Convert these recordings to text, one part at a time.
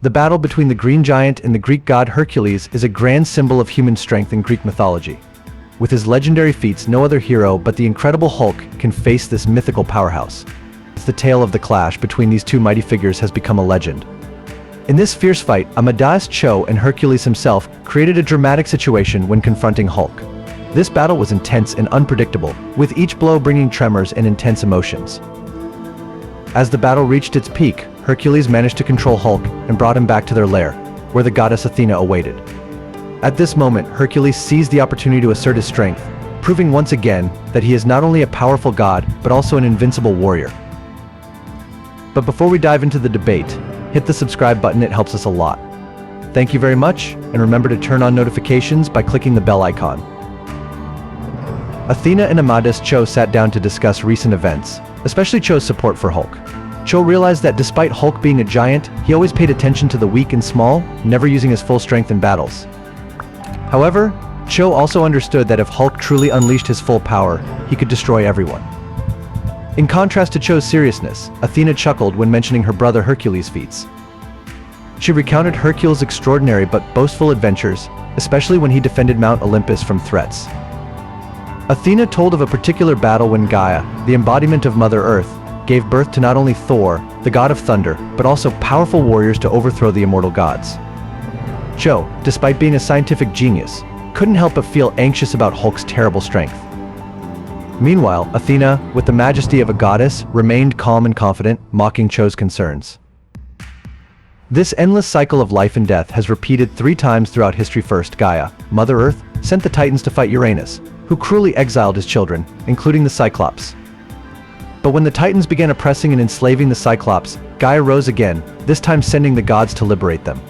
The battle between the green giant and the Greek god Hercules is a grand symbol of human strength in Greek mythology. With his legendary feats, no other hero but the Incredible Hulk can face this mythical powerhouse. The tale of the clash between these two mighty figures has become a legend. In this fierce fight, Amadeus Cho and Hercules himself created a dramatic situation when confronting Hulk. This battle was intense and unpredictable, with each blow bringing tremors and intense emotions. As the battle reached its peak, Hercules managed to control Hulk and brought him back to their lair, where the goddess Athena awaited. At this moment, Hercules seized the opportunity to assert his strength, proving once again that he is not only a powerful god, but also an invincible warrior. But before we dive into the debate, hit the subscribe button, it helps us a lot. Thank you very much, and remember to turn on notifications by clicking the bell icon. Athena and Amadeus Cho sat down to discuss recent events, especially Cho's support for Hulk. Cho realized that despite Hulk being a giant, he always paid attention to the weak and small, never using his full strength in battles. However, Cho also understood that if Hulk truly unleashed his full power, he could destroy everyone. In contrast to Cho's seriousness, Athena chuckled when mentioning her brother Hercules' feats. She recounted Hercules' extraordinary but boastful adventures, especially when he defended Mount Olympus from threats. Athena told of a particular battle when Gaia, the embodiment of Mother Earth, gave birth to not only Thor, the god of thunder, but also powerful warriors to overthrow the immortal gods. Cho, despite being a scientific genius, couldn't help but feel anxious about Hulk's terrible strength. Meanwhile, Athena, with the majesty of a goddess, remained calm and confident, mocking Cho's concerns. This endless cycle of life and death has repeated 3 times throughout history. First, Gaia, Mother Earth, sent the Titans to fight Uranus, who cruelly exiled his children, including the Cyclops. But when the Titans began oppressing and enslaving the Cyclops, Gaia rose again, this time sending the gods to liberate them.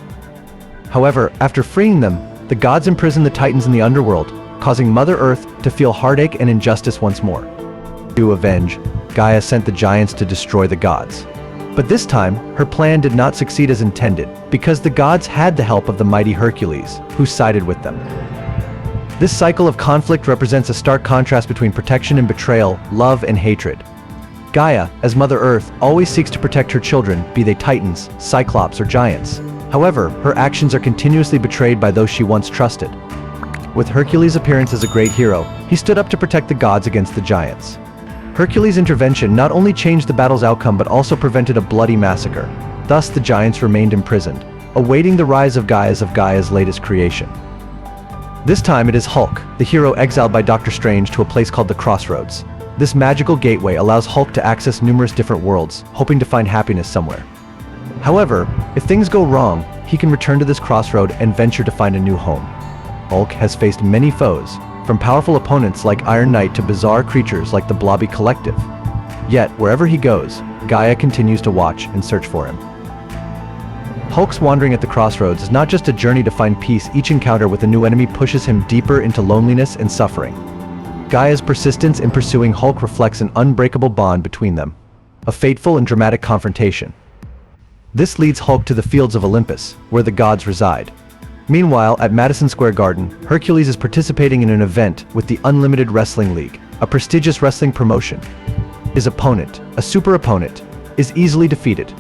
However, after freeing them, the gods imprisoned the Titans in the underworld, causing Mother Earth to feel heartache and injustice once more. To avenge, Gaia sent the giants to destroy the gods. But this time, her plan did not succeed as intended, because the gods had the help of the mighty Hercules, who sided with them. This cycle of conflict represents a stark contrast between protection and betrayal, love and hatred. Gaia, as Mother Earth, always seeks to protect her children, be they Titans, Cyclops, or giants. However, her actions are continuously betrayed by those she once trusted. With Hercules' appearance as a great hero, he stood up to protect the gods against the giants. Hercules' intervention not only changed the battle's outcome but also prevented a bloody massacre. Thus, the giants remained imprisoned, awaiting the rise of Gaia's latest creation. This time it is Hulk, the hero exiled by Doctor Strange to a place called the Crossroads. This magical gateway allows Hulk to access numerous different worlds, hoping to find happiness somewhere. However, if things go wrong, he can return to this crossroad and venture to find a new home. Hulk has faced many foes, from powerful opponents like Iron Knight to bizarre creatures like the Blobby Collective. Yet, wherever he goes, Gaia continues to watch and search for him. Hulk's wandering at the crossroads is not just a journey to find peace. Each encounter with a new enemy pushes him deeper into loneliness and suffering. Gaia's persistence in pursuing Hulk reflects an unbreakable bond between them, a fateful and dramatic confrontation. This leads Hulk to the fields of Olympus, where the gods reside. Meanwhile, at Madison Square Garden, Hercules is participating in an event with the Unlimited Wrestling League, a prestigious wrestling promotion. His opponent, a super opponent, is easily defeated.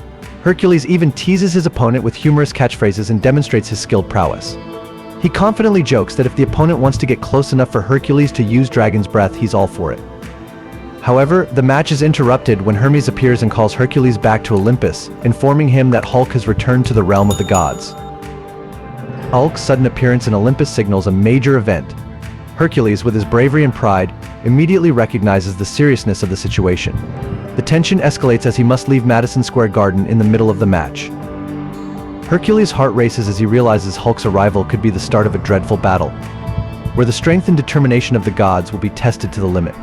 Hercules even teases his opponent with humorous catchphrases and demonstrates his skilled prowess. He confidently jokes that if the opponent wants to get close enough for Hercules to use Dragon's Breath, he's all for it. However, the match is interrupted when Hermes appears and calls Hercules back to Olympus, informing him that Hulk has returned to the realm of the gods. Hulk's sudden appearance in Olympus signals a major event. Hercules, with his bravery and pride, immediately recognizes the seriousness of the situation. The tension escalates as he must leave Madison Square Garden in the middle of the match. Hercules' heart races as he realizes Hulk's arrival could be the start of a dreadful battle, where the strength and determination of the gods will be tested to the limit.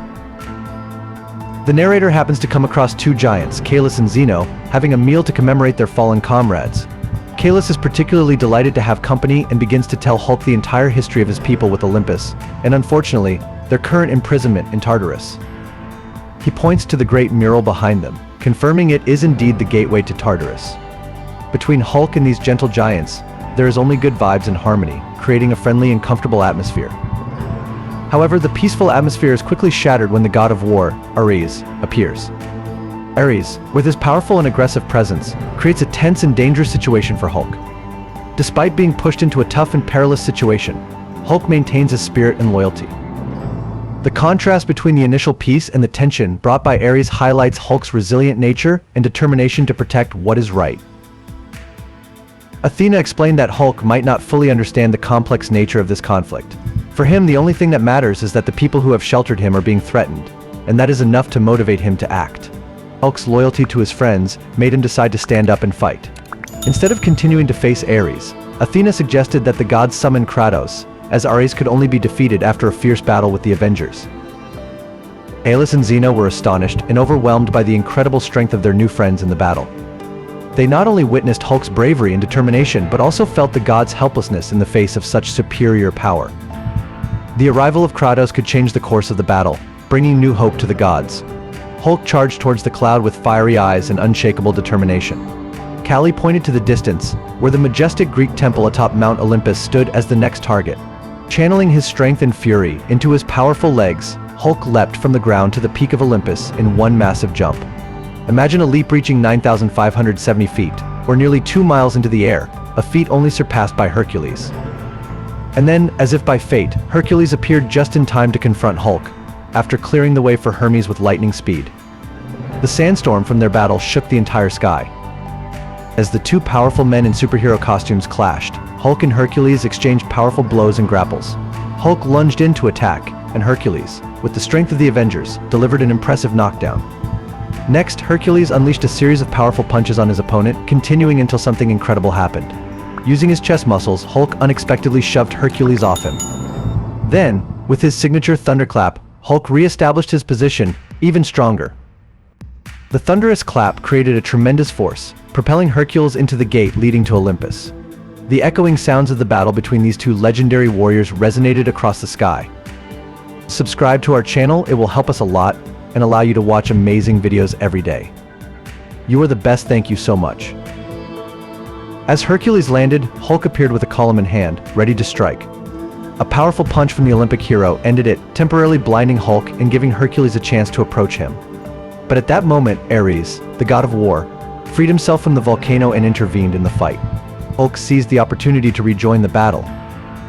The narrator happens to come across 2 giants, Caelus and Zeno, having a meal to commemorate their fallen comrades. Caelus is particularly delighted to have company and begins to tell Hulk the entire history of his people with Olympus, and unfortunately, their current imprisonment in Tartarus. He points to the great mural behind them, confirming it is indeed the gateway to Tartarus. Between Hulk and these gentle giants, there is only good vibes and harmony, creating a friendly and comfortable atmosphere. However, the peaceful atmosphere is quickly shattered when the god of war, Ares, appears. Ares, with his powerful and aggressive presence, creates a tense and dangerous situation for Hulk. Despite being pushed into a tough and perilous situation, Hulk maintains his spirit and loyalty. The contrast between the initial peace and the tension brought by Ares highlights Hulk's resilient nature and determination to protect what is right. Athena explained that Hulk might not fully understand the complex nature of this conflict. For him, the only thing that matters is that the people who have sheltered him are being threatened, and that is enough to motivate him to act. Hulk's loyalty to his friends made him decide to stand up and fight. Instead of continuing to face Ares, Athena suggested that the gods summon Kronos, as Ares could only be defeated after a fierce battle with the Avengers. Hylas and Zeno were astonished and overwhelmed by the incredible strength of their new friends in the battle. They not only witnessed Hulk's bravery and determination, but also felt the gods' helplessness in the face of such superior power. The arrival of Kronos could change the course of the battle, bringing new hope to the gods. Hulk charged towards the cloud with fiery eyes and unshakable determination. Kali pointed to the distance, where the majestic Greek temple atop Mount Olympus stood as the next target. Channeling his strength and fury into his powerful legs, Hulk leapt from the ground to the peak of Olympus in one massive jump. Imagine a leap reaching 9,570 feet, or nearly 2 miles into the air, a feat only surpassed by Hercules. And then, as if by fate, Hercules appeared just in time to confront Hulk, after clearing the way for Hermes with lightning speed. The sandstorm from their battle shook the entire sky. As the two powerful men in superhero costumes clashed, Hulk and Hercules exchanged powerful blows and grapples. Hulk lunged in to attack, and Hercules, with the strength of the Avengers, delivered an impressive knockdown. Next, Hercules unleashed a series of powerful punches on his opponent, continuing until something incredible happened. Using his chest muscles, Hulk unexpectedly shoved Hercules off him. Then, with his signature thunderclap, Hulk re-established his position, even stronger. The thunderous clap created a tremendous force, propelling Hercules into the gate leading to Olympus. The echoing sounds of the battle between these two legendary warriors resonated across the sky. Subscribe to our channel, it will help us a lot and allow you to watch amazing videos every day. You are the best, thank you so much. As Hercules landed, Hulk appeared with a column in hand, ready to strike. A powerful punch from the Olympic hero ended it, temporarily blinding Hulk and giving Hercules a chance to approach him. But at that moment, Ares, the god of war, freed himself from the volcano and intervened in the fight. Hulk seized the opportunity to rejoin the battle.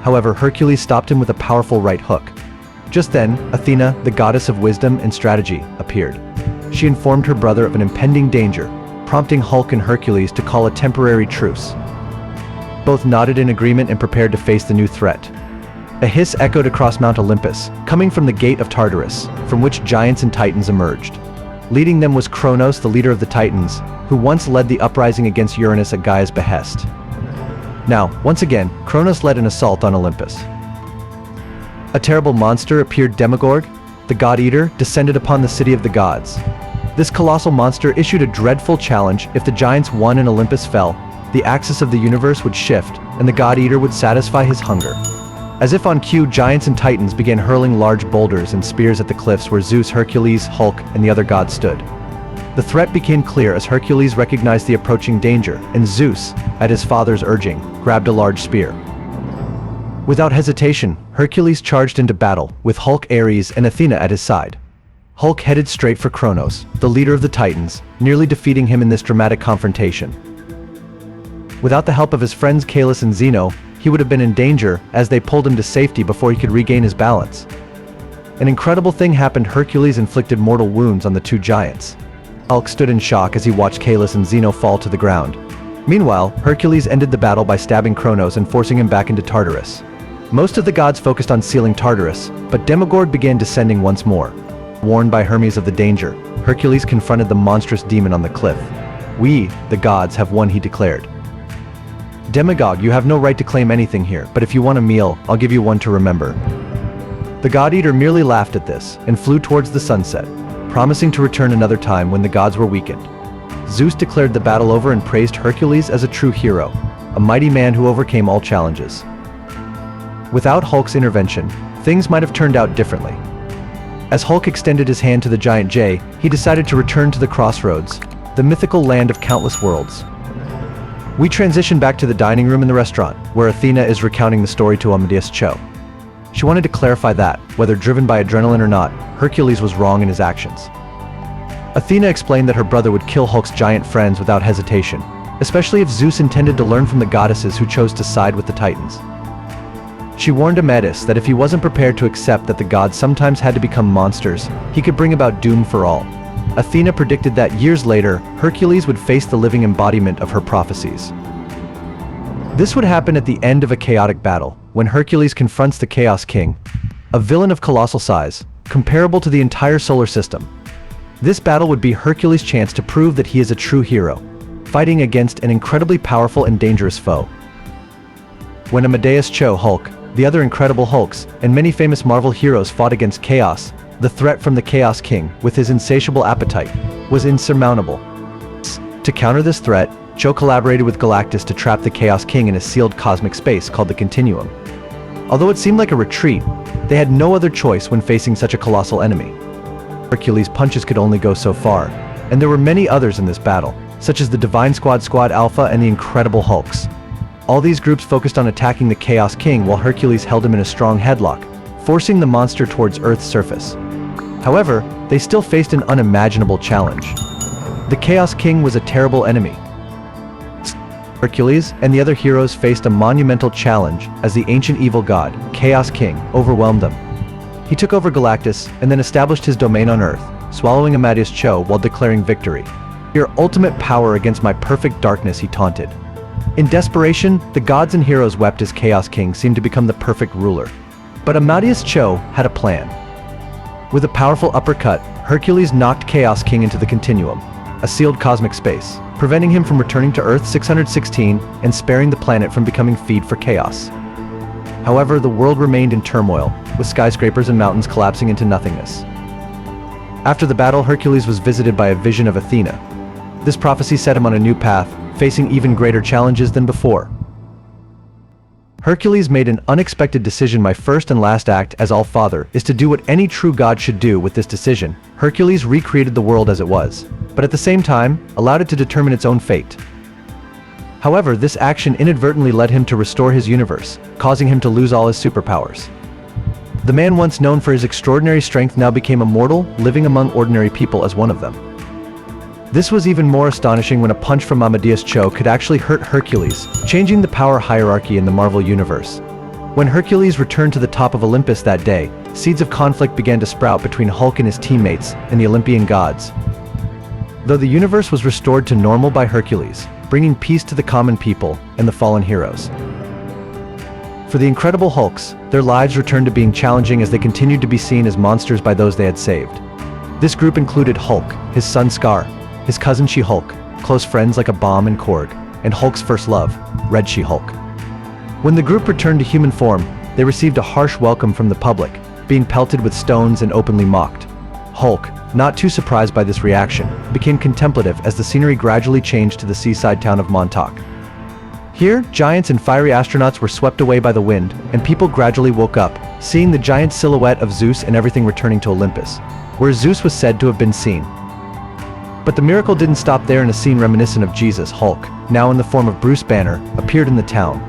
However, Hercules stopped him with a powerful right hook. Just then, Athena, the goddess of wisdom and strategy, appeared. She informed her brother of an impending danger, prompting Hulk and Hercules to call a temporary truce. Both nodded in agreement and prepared to face the new threat. A hiss echoed across Mount Olympus, coming from the Gate of Tartarus, from which giants and titans emerged. Leading them was Kronos, the leader of the Titans, who once led the uprising against Uranus at Gaia's behest. Now, once again, Kronos led an assault on Olympus. A terrible monster appeared. Demogorg, the god-eater, descended upon the city of the gods. This colossal monster issued a dreadful challenge. If the giants won and Olympus fell, the axis of the universe would shift, and the god-eater would satisfy his hunger. As if on cue, giants and titans began hurling large boulders and spears at the cliffs where Zeus, Hercules, Hulk, and the other gods stood. The threat became clear as Hercules recognized the approaching danger, and Zeus, at his father's urging, grabbed a large spear. Without hesitation, Hercules charged into battle, with Hulk, Ares, and Athena at his side. Hulk headed straight for Kronos, the leader of the Titans, nearly defeating him in this dramatic confrontation. Without the help of his friends Hylas and Zeno, he would have been in danger as they pulled him to safety before he could regain his balance. An incredible thing happened. Hercules inflicted mortal wounds on the two giants. Hulk stood in shock as he watched Hylas and Zeno fall to the ground. Meanwhile, Hercules ended the battle by stabbing Kronos and forcing him back into Tartarus. Most of the gods focused on sealing Tartarus, but Demogorg began descending once more. Warned by Hermes of the danger, Hercules confronted the monstrous demon on the cliff. "We, the gods, have won," he declared. "Demagogue, you have no right to claim anything here, but if you want a meal, I'll give you one to remember." The god-eater merely laughed at this and flew towards the sunset, promising to return another time when the gods were weakened. Zeus declared the battle over and praised Hercules as a true hero, a mighty man who overcame all challenges. Without Hulk's intervention, things might have turned out differently. As Hulk extended his hand to the giant J, he decided to return to the crossroads, the mythical land of countless worlds. We transition back to the dining room in the restaurant, where Athena is recounting the story to Amadeus Cho. She wanted to clarify that, whether driven by adrenaline or not, Hercules was wrong in his actions. Athena explained that her brother would kill Hulk's giant friends without hesitation, especially if Zeus intended to learn from the goddesses who chose to side with the Titans. She warned Amadeus that if he wasn't prepared to accept that the gods sometimes had to become monsters, he could bring about doom for all. Athena predicted that years later, Hercules would face the living embodiment of her prophecies. This would happen at the end of a chaotic battle, when Hercules confronts the Chaos King, a villain of colossal size, comparable to the entire solar system. This battle would be Hercules' chance to prove that he is a true hero, fighting against an incredibly powerful and dangerous foe. When Amadeus Cho, Hulk, the other Incredible Hulks, and many famous Marvel heroes fought against Chaos, the threat from the Chaos King, with his insatiable appetite, was insurmountable. To counter this threat, Cho collaborated with Galactus to trap the Chaos King in a sealed cosmic space called the Continuum. Although it seemed like a retreat, they had no other choice when facing such a colossal enemy. Hercules' punches could only go so far, and there were many others in this battle, such as the Divine Squad Squad Alpha and the Incredible Hulks. All these groups focused on attacking the Chaos King while Hercules held him in a strong headlock, forcing the monster towards Earth's surface. However, they still faced an unimaginable challenge. The Chaos King was a terrible enemy. Hercules and the other heroes faced a monumental challenge as the ancient evil god, Chaos King, overwhelmed them. He took over Galactus and then established his domain on Earth, swallowing Amadeus Cho while declaring victory. "Your ultimate power against my perfect darkness," he taunted. In desperation, the gods and heroes wept as Chaos King seemed to become the perfect ruler. But Amadeus Cho had a plan. With a powerful uppercut, Hercules knocked Chaos King into the Continuum, a sealed cosmic space, preventing him from returning to Earth 616 and sparing the planet from becoming feed for chaos. However, the world remained in turmoil, with skyscrapers and mountains collapsing into nothingness. After the battle, Hercules was visited by a vision of Athena. This prophecy set him on a new path, facing even greater challenges than before. Hercules made an unexpected decision. "My first and last act as All-Father is to do what any true god should do." With this decision, Hercules recreated the world as it was, but at the same time, allowed it to determine its own fate. However, this action inadvertently led him to restore his universe, causing him to lose all his superpowers. The man once known for his extraordinary strength now became a mortal, living among ordinary people as one of them. This was even more astonishing when a punch from Amadeus Cho could actually hurt Hercules, changing the power hierarchy in the Marvel Universe. When Hercules returned to the top of Olympus that day, seeds of conflict began to sprout between Hulk and his teammates and the Olympian gods. Though the universe was restored to normal by Hercules, bringing peace to the common people and the fallen heroes. For the Incredible Hulks, their lives returned to being challenging as they continued to be seen as monsters by those they had saved. This group included Hulk, his son Scar, his cousin She-Hulk, close friends like a Bomb and Korg, and Hulk's first love, Red She-Hulk. When the group returned to human form, they received a harsh welcome from the public, being pelted with stones and openly mocked. Hulk, not too surprised by this reaction, became contemplative as the scenery gradually changed to the seaside town of Montauk. Here, giants and fiery astronauts were swept away by the wind, and people gradually woke up, seeing the giant silhouette of Zeus and everything returning to Olympus, where Zeus was said to have been seen. But the miracle didn't stop there. In a scene reminiscent of Jesus, Hulk, now in the form of Bruce Banner, appeared in the town.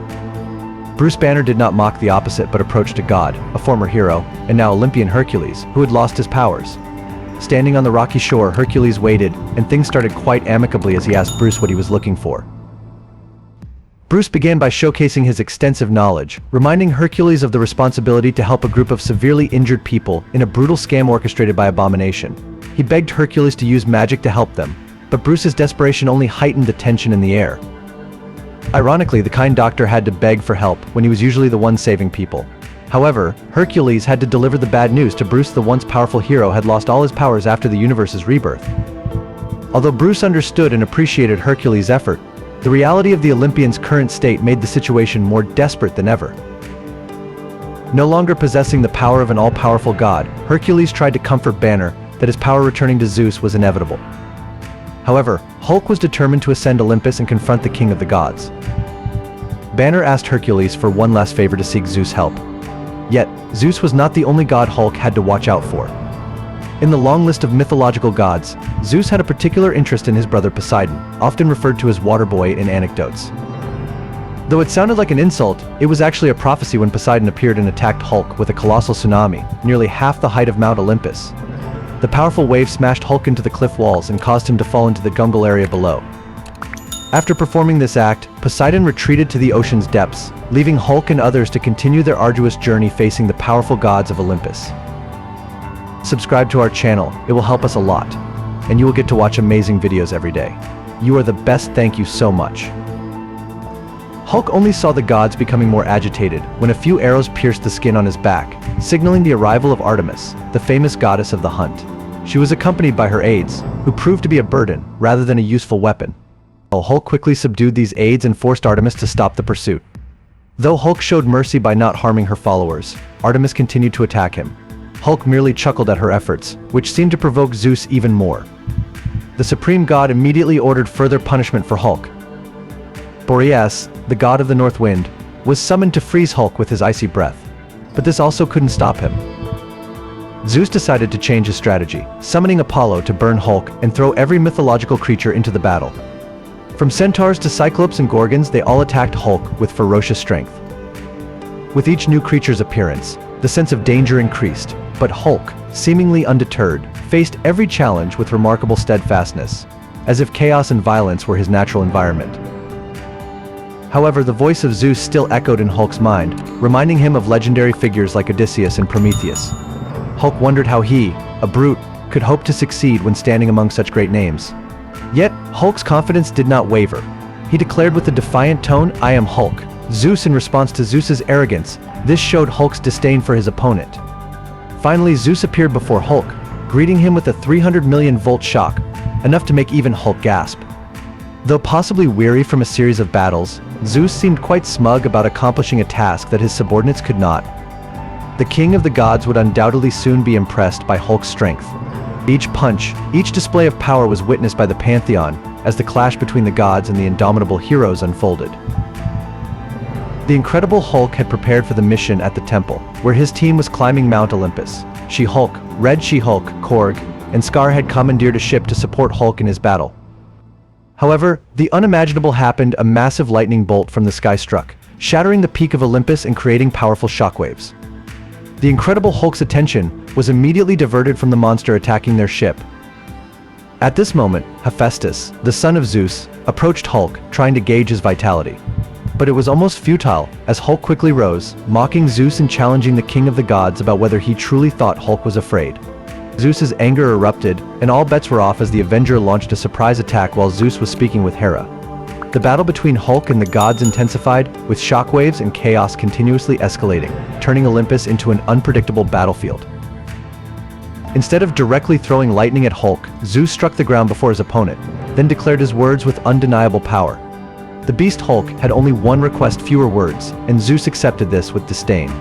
Bruce Banner did not mock the opposite but approached a god, a former hero, and now Olympian Hercules, who had lost his powers. Standing on the rocky shore, Hercules waited, and things started quite amicably as he asked Bruce what he was looking for. Bruce began by showcasing his extensive knowledge, reminding Hercules of the responsibility to help a group of severely injured people in a brutal scam orchestrated by Abomination. He begged Hercules to use magic to help them, but Bruce's desperation only heightened the tension in the air. Ironically, the kind doctor had to beg for help when he was usually the one saving people. However, Hercules had to deliver the bad news to Bruce. The once powerful hero had lost all his powers after the universe's rebirth. Although Bruce understood and appreciated Hercules' effort, the reality of the Olympians' current state made the situation more desperate than ever. No longer possessing the power of an all-powerful god, Hercules tried to comfort Banner that his power returning to Zeus was inevitable. However, Hulk was determined to ascend Olympus and confront the king of the gods. Banner asked Hercules for one last favor: to seek Zeus' help. Yet, Zeus was not the only god Hulk had to watch out for. In the long list of mythological gods, Zeus had a particular interest in his brother Poseidon, often referred to as water boy in anecdotes. Though it sounded like an insult, it was actually a prophecy when Poseidon appeared and attacked Hulk with a colossal tsunami, nearly half the height of Mount Olympus. The powerful wave smashed Hulk into the cliff walls and caused him to fall into the gungle area below. After performing this act, Poseidon retreated to the ocean's depths, leaving Hulk and others to continue their arduous journey facing the powerful gods of Olympus. Subscribe to our channel, it will help us a lot, and you will get to watch amazing videos every day. You are the best, thank you so much. Hulk only saw the gods becoming more agitated when a few arrows pierced the skin on his back, signaling the arrival of Artemis, the famous goddess of the hunt. She was accompanied by her aides, who proved to be a burden rather than a useful weapon. Hulk quickly subdued these aides and forced Artemis to stop the pursuit. Though Hulk showed mercy by not harming her followers, Artemis continued to attack him. Hulk merely chuckled at her efforts, which seemed to provoke Zeus even more. The supreme god immediately ordered further punishment for Hulk. Boreas, the god of the north wind, was summoned to freeze Hulk with his icy breath. But this also couldn't stop him. Zeus decided to change his strategy, summoning Apollo to burn Hulk and throw every mythological creature into the battle. From centaurs to cyclops and gorgons, they all attacked Hulk with ferocious strength. With each new creature's appearance, the sense of danger increased, but Hulk, seemingly undeterred, faced every challenge with remarkable steadfastness, as if chaos and violence were his natural environment. However, the voice of Zeus still echoed in Hulk's mind, reminding him of legendary figures like Odysseus and Prometheus. Hulk wondered how he, a brute, could hope to succeed when standing among such great names. Yet, Hulk's confidence did not waver. He declared with a defiant tone, "I am Hulk." Zeus, in response to Zeus's arrogance, this showed Hulk's disdain for his opponent. Finally, Zeus appeared before Hulk, greeting him with a 300 million volt shock, enough to make even Hulk gasp. Though possibly weary from a series of battles, Zeus seemed quite smug about accomplishing a task that his subordinates could not. The king of the gods would undoubtedly soon be impressed by Hulk's strength. Each punch, each display of power was witnessed by the pantheon as the clash between the gods and the indomitable heroes unfolded. The incredible Hulk had prepared for the mission at the temple, where his team was climbing Mount Olympus. She-Hulk, Red She-Hulk, Korg, and Scar had commandeered a ship to support Hulk in his battle. However, the unimaginable happened. A massive lightning bolt from the sky struck, shattering the peak of Olympus and creating powerful shockwaves. The incredible Hulk's attention was immediately diverted from the monster attacking their ship. At this moment, Hephaestus, the son of Zeus, approached Hulk, trying to gauge his vitality. But it was almost futile, as Hulk quickly rose, mocking Zeus and challenging the king of the gods about whether he truly thought Hulk was afraid. Zeus's anger erupted, and all bets were off as the Avenger launched a surprise attack while Zeus was speaking with Hera. The battle between Hulk and the gods intensified, with shockwaves and chaos continuously escalating, turning Olympus into an unpredictable battlefield. Instead of directly throwing lightning at Hulk, Zeus struck the ground before his opponent, then declared his words with undeniable power. The beast Hulk had only one request: fewer words, and Zeus accepted this with disdain.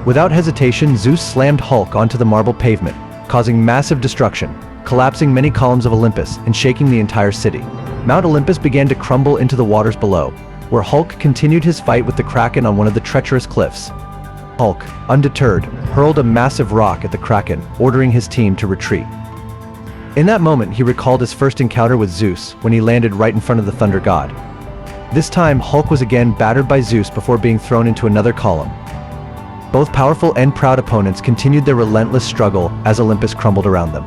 Without hesitation, Zeus slammed Hulk onto the marble pavement, causing massive destruction, collapsing many columns of Olympus and shaking the entire city. Mount Olympus began to crumble into the waters below, where Hulk continued his fight with the Kraken on one of the treacherous cliffs. Hulk, undeterred, hurled a massive rock at the Kraken, ordering his team to retreat. In that moment, he recalled his first encounter with Zeus when he landed right in front of the Thunder God. This time, Hulk was again battered by Zeus before being thrown into another column. Both powerful and proud opponents continued their relentless struggle as Olympus crumbled around them.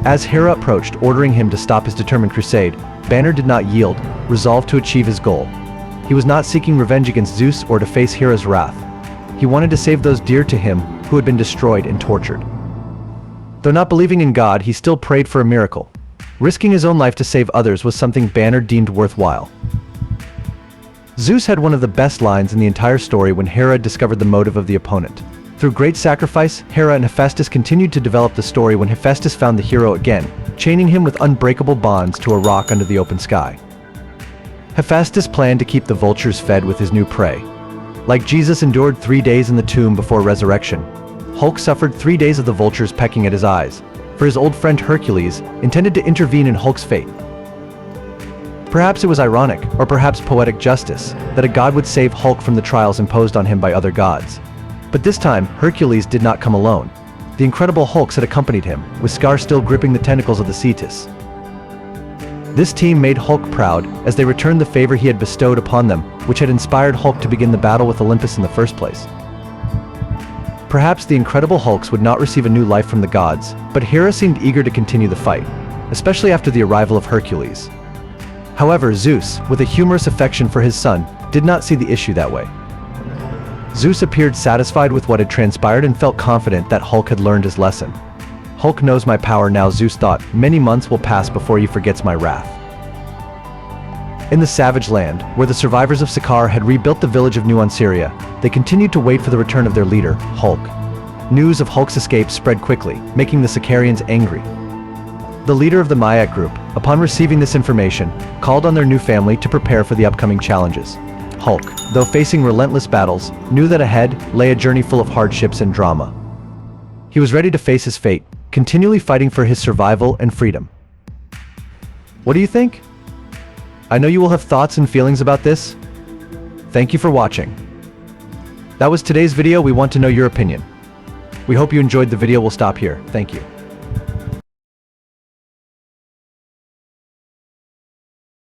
As Hera approached, ordering him to stop his determined crusade, Banner did not yield, resolved to achieve his goal. He was not seeking revenge against Zeus or to face Hera's wrath. He wanted to save those dear to him who had been destroyed and tortured. Though not believing in God, he still prayed for a miracle. Risking his own life to save others was something Banner deemed worthwhile. Zeus had one of the best lines in the entire story when Hera discovered the motive of the opponent. Through great sacrifice, Hera and Hephaestus continued to develop the story when Hephaestus found the hero again, chaining him with unbreakable bonds to a rock under the open sky. Hephaestus planned to keep the vultures fed with his new prey. Like Jesus endured 3 days in the tomb before resurrection, Hulk suffered 3 days of the vultures pecking at his eyes, for his old friend Hercules intended to intervene in Hulk's fate. Perhaps it was ironic, or perhaps poetic justice, that a god would save Hulk from the trials imposed on him by other gods. But this time, Hercules did not come alone. The incredible Hulks had accompanied him, with Scar still gripping the tentacles of the Cetus. This team made Hulk proud, as they returned the favor he had bestowed upon them, which had inspired Hulk to begin the battle with Olympus in the first place. Perhaps the incredible Hulks would not receive a new life from the gods, but Hera seemed eager to continue the fight, especially after the arrival of Hercules. However, Zeus, with a humorous affection for his son, did not see the issue that way. Zeus appeared satisfied with what had transpired and felt confident that Hulk had learned his lesson. Hulk knows my power now, Zeus thought. Many months will pass before he forgets my wrath. In the savage land, where the survivors of Sakaar had rebuilt the village of New Ansyria, they continued to wait for the return of their leader, Hulk. News of Hulk's escape spread quickly, making the Sakaarians angry. The leader of the Mayak group, upon receiving this information, called on their new family to prepare for the upcoming challenges. Hulk, though facing relentless battles, knew that ahead lay a journey full of hardships and drama. He was ready to face his fate, continually fighting for his survival and freedom. What do you think? I know you will have thoughts and feelings about this. Thank you for watching. That was today's video. We want to know your opinion. We hope you enjoyed the video. We'll stop here. Thank you.